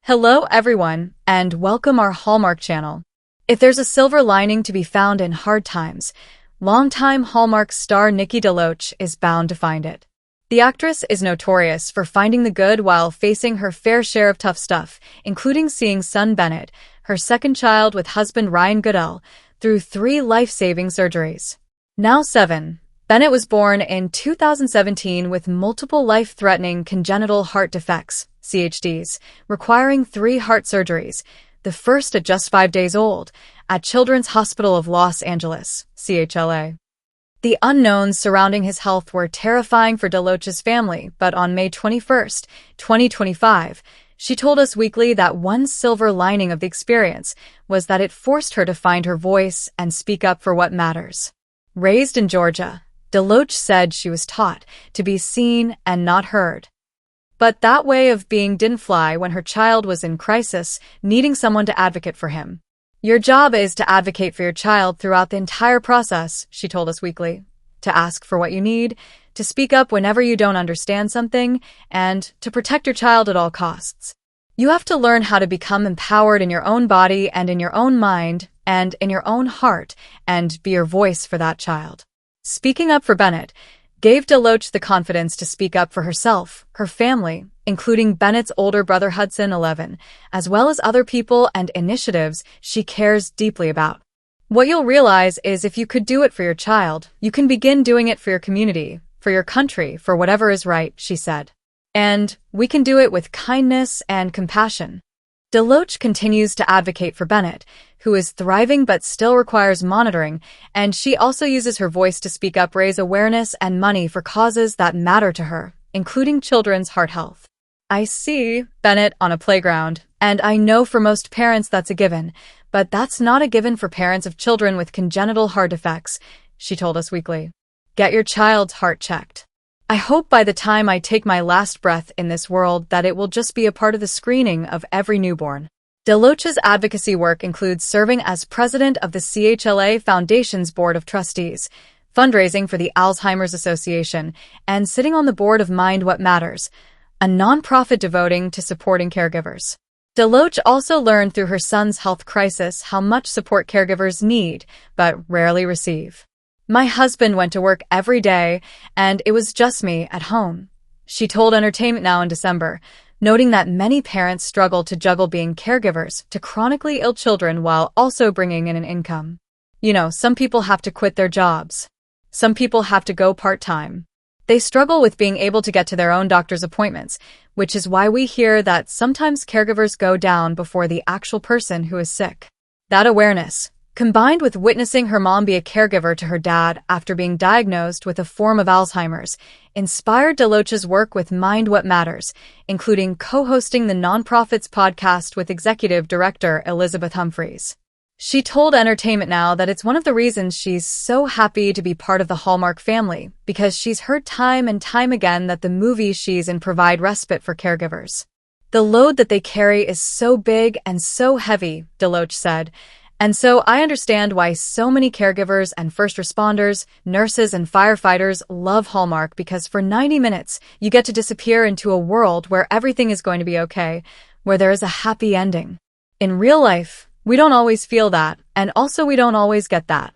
Hello everyone, and welcome our Hallmark channel. If there's a silver lining to be found in hard times, longtime Hallmark star Nikki DeLoach is bound to find it. The actress is notorious for finding the good while facing her fair share of tough stuff, including seeing son Bennett, her second child with husband Ryan Goodell, through 3 life-saving surgeries. Now 7. Bennett was born in 2017 with multiple life-threatening congenital heart defects, CHDs, requiring 3 heart surgeries, the first at just 5 days old, at Children's Hospital of Los Angeles, CHLA. The unknowns surrounding his health were terrifying for DeLoach's family, but on May 21, 2025, she told Us Weekly that one silver lining of the experience was that it forced her to find her voice and speak up for what matters. Raised in Georgia, DeLoach said she was taught to be seen and not heard. But that way of being didn't fly when her child was in crisis, needing someone to advocate for him. Your job is to advocate for your child throughout the entire process, she told Us Weekly. To ask for what you need, to speak up whenever you don't understand something, and to protect your child at all costs. You have to learn how to become empowered in your own body and in your own mind and in your own heart and be your voice for that child. Speaking up for Bennett gave DeLoach the confidence to speak up for herself, her family, including Bennett's older brother Hudson, 11, as well as other people and initiatives she cares deeply about. What you'll realize is if you could do it for your child, you can begin doing it for your community, for your country, for whatever is right, she said. And we can do it with kindness and compassion. DeLoach continues to advocate for Bennett, who is thriving but still requires monitoring, and she also uses her voice to speak up, raise awareness and money for causes that matter to her, including children's heart health. I see Bennett on a playground, and I know for most parents that's a given, but that's not a given for parents of children with congenital heart defects, she told Us Weekly. Get your child's heart checked. I hope by the time I take my last breath in this world that it will just be a part of the screening of every newborn. DeLoach's advocacy work includes serving as president of the CHLA Foundation's Board of Trustees, fundraising for the Alzheimer's Association, and sitting on the board of Mind What Matters, a nonprofit devoting to supporting caregivers. DeLoach also learned through her son's health crisis how much support caregivers need, but rarely receive. My husband went to work every day, and it was just me at home, she told Entertainment Now in December, noting that many parents struggle to juggle being caregivers to chronically ill children while also bringing in an income. You know, some people have to quit their jobs. Some people have to go part-time. They struggle with being able to get to their own doctor's appointments, which is why we hear that sometimes caregivers go down before the actual person who is sick. That awareness, combined with witnessing her mom be a caregiver to her dad after being diagnosed with a form of Alzheimer's, inspired DeLoach's work with Mind What Matters, including co-hosting the nonprofit's podcast with executive director Elizabeth Humphreys. She told Entertainment Now that it's one of the reasons she's so happy to be part of the Hallmark family, because she's heard time and time again that the movies she's in provide respite for caregivers. The load that they carry is so big and so heavy, DeLoach said, and so I understand why so many caregivers and first responders, nurses and firefighters love Hallmark, because for 90 minutes, you get to disappear into a world where everything is going to be okay, where there is a happy ending. In real life, we don't always feel that, and also we don't always get that.